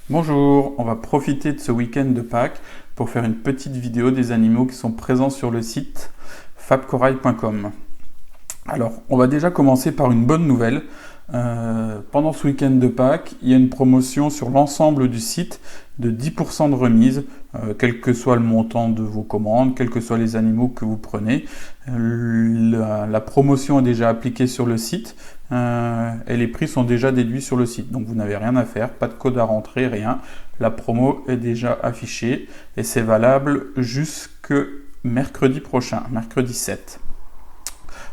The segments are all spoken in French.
Bonjour, on va profiter de ce week-end de Pâques pour faire une petite vidéo des animaux qui sont présents sur le site fabcorail.com. Alors, on va déjà commencer par une bonne nouvelle. Pendant ce week-end de Pâques, il y a une promotion sur l'ensemble du site de 10% de remise, quel que soit le montant de vos commandes, quels que soient les animaux que vous prenez. La promotion est déjà appliquée sur le site et les prix sont déjà déduits sur le site. Donc vous n'avez rien à faire, pas de code à rentrer, rien. La promo est déjà affichée et c'est valable jusque mercredi prochain, mercredi 7.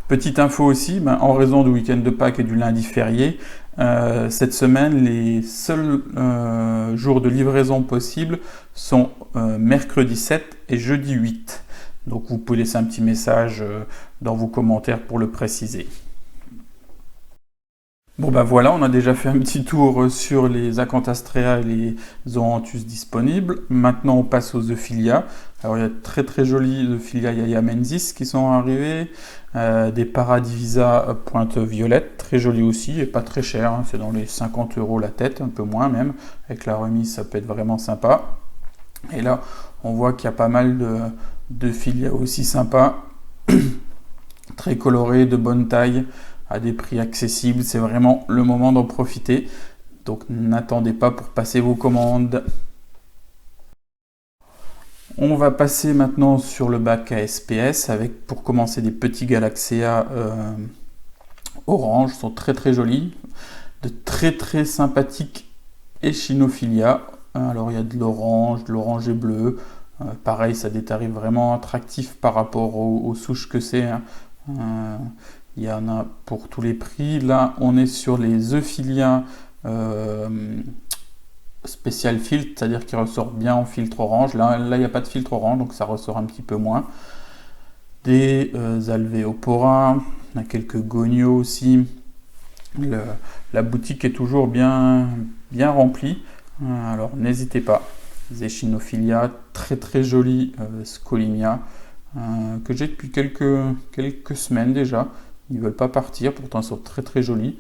Petite info aussi, en raison du week-end de Pâques et du lundi férié, cette semaine, les seuls jours de livraison possibles sont mercredi 7 et jeudi 8. Donc vous pouvez laisser un petit message dans vos commentaires pour le préciser. Bon voilà, on a déjà fait un petit tour sur les Acanthastraea et les Zoanthus disponibles. Maintenant on passe aux Euphilia. Alors il y a très jolis Euphilia yayamensis qui sont arrivés, des Paradivisa pointe violette, très jolis aussi et pas très cher, hein. C'est dans les 50 € la tête, un peu moins même. Avec la remise ça peut être vraiment sympa. Et là on voit qu'il y a pas mal de Euphilia aussi sympas, très colorés, de bonne taille, à des prix accessibles, c'est vraiment le moment d'en profiter. Donc n'attendez pas pour passer vos commandes. On va passer maintenant sur le bac à SPS avec pour commencer des petits Galaxea orange, sont très jolis, de très sympathiques Echinophilia. Alors il y a de l'orange et bleu. Pareil, ça a des tarifs vraiment attractifs par rapport aux souches que c'est. Il y en a pour tous les prix. Là, on est sur les Euphilia spécial filtre, c'est-à-dire qu'il ressort bien en filtre orange. Là, il n'y a pas de filtre orange, donc ça ressort un petit peu moins. Des Alveopora, on a quelques Gonio aussi. La boutique est toujours bien remplie. Alors, n'hésitez pas. Les Echinophilia, très joli Scolimia, que j'ai depuis quelques semaines déjà. Ils ne veulent pas partir, pourtant ils sont très jolis.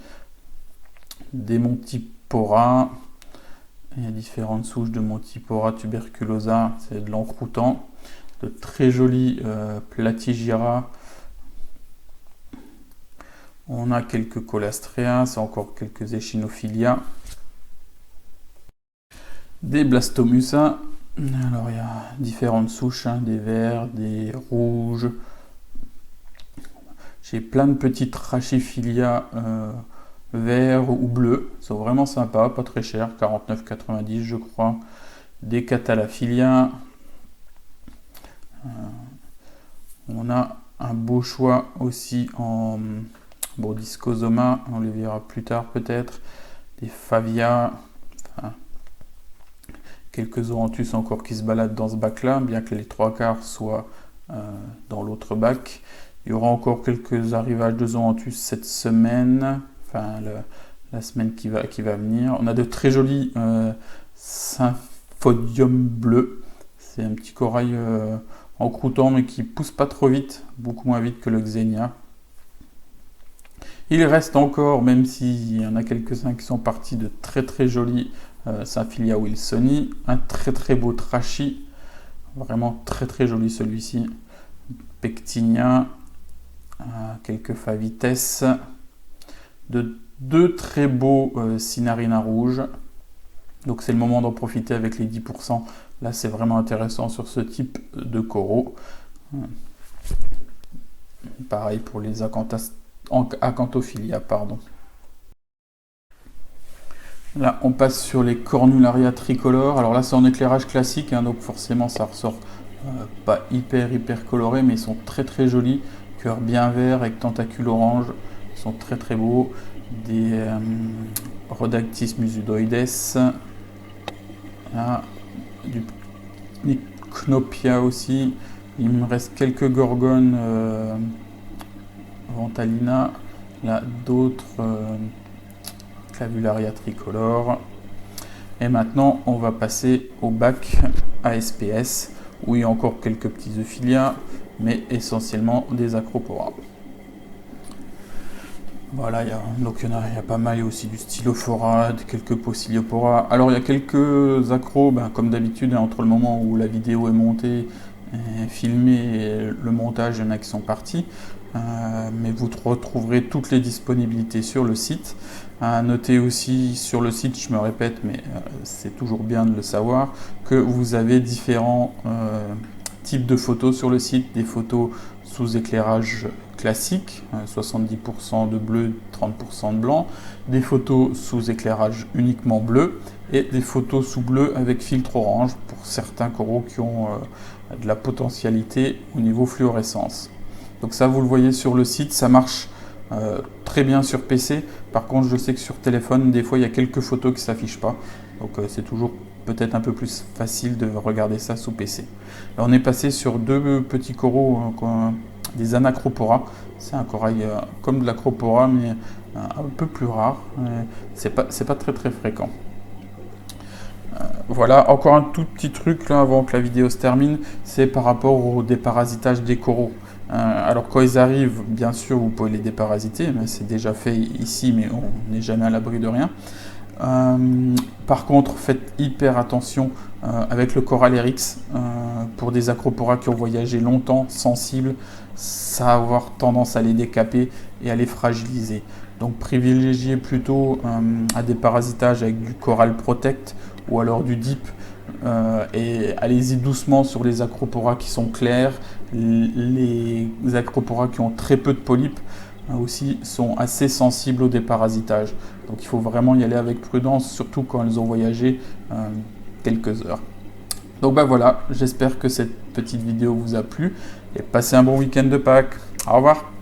Des Montipora, il y a différentes souches de Montipora tuberculosa, c'est de l'encroutant. De très jolis Platygira. On a quelques Colastrea, c'est encore quelques Echinophilia. Des Blastomusa, alors il y a différentes souches, hein, des verts, des rouges. J'ai plein de petites Rachiphilia verts ou bleus, ils sont vraiment sympas, pas très cher, 49,90 je crois. Des Catalaphilia. On a un beau choix aussi en Discosoma, on les verra plus tard peut-être. Des Favia, quelques Zoanthus encore qui se baladent dans ce bac-là, bien que les trois quarts soient dans l'autre bac. Il y aura encore quelques arrivages de Zoanthus cette semaine, enfin la semaine qui va venir. On a de très jolis Symphodium bleu. C'est un petit corail en croûtant mais qui pousse pas trop vite, beaucoup moins vite que le Xenia. Il reste encore, même s'il y en a quelques-uns qui sont partis, de très jolis Symphilia wilsoni, un très beau Trachy, vraiment très joli celui-ci. Pectinia, quelques Favites, de deux très beaux Cinarina rouges. Donc c'est le moment d'en profiter avec les 10%. Là c'est vraiment intéressant sur ce type de coraux. Pareil pour les Acanthophilia, pardon. Là on passe sur les Cornularia tricolores. Alors là c'est en éclairage classique, hein, donc forcément ça ressort pas hyper coloré, mais ils sont très jolis. Cœur bien vert avec tentacules orange, ils sont très beaux. Des Rhodactis musudoides, là, du Knopia aussi. Il me reste quelques Gorgones Ventalina, là d'autres Clavularia tricolores. Et maintenant on va passer au bac ASPS où il y a encore quelques petits Euphilia, mais essentiellement des Acropora. Voilà, donc il y a pas mal, il y a aussi du stylophora, quelques Poeciliopora. Alors il y a quelques accros, comme d'habitude, entre le moment où la vidéo est montée, et filmée et le montage, il y en a qui sont partis. Mais vous retrouverez toutes les disponibilités sur le site. Notez aussi sur le site, je me répète, mais c'est toujours bien de le savoir, que vous avez différents types de photos sur le site, des photos sous éclairage classique, 70% de bleu, 30% de blanc, des photos sous éclairage uniquement bleu et des photos sous bleu avec filtre orange pour certains coraux qui ont de la potentialité au niveau fluorescence. Donc ça, vous le voyez sur le site, ça marche très bien sur PC. Par contre, je sais que sur téléphone, des fois, il y a quelques photos qui ne s'affichent pas. Donc c'est toujours peut-être un peu plus facile de regarder ça sous PC. Là, on est passé sur deux petits coraux, des Anacropora. C'est un corail comme de l'Acropora, mais un peu plus rare. C'est pas très très fréquent. Voilà, encore un tout petit truc là avant que la vidéo se termine, c'est par rapport au déparasitage des coraux. Alors quand ils arrivent, bien sûr, vous pouvez les déparasiter, c'est déjà fait ici, mais on n'est jamais à l'abri de rien. Par contre, faites hyper attention avec le coral Eryx. Pour des acropora qui ont voyagé longtemps, sensibles, ça va avoir tendance à les décaper et à les fragiliser. Donc privilégiez plutôt un déparasitage avec du Coral Protect ou alors du DIP. Et allez-y doucement sur les acropora qui sont clairs. Les acropora qui ont très peu de polypes aussi sont assez sensibles au déparasitage. Donc il faut vraiment y aller avec prudence, surtout quand elles ont voyagé quelques heures. Donc voilà, j'espère que cette petite vidéo vous a plu et passez un bon week-end de Pâques. Au revoir.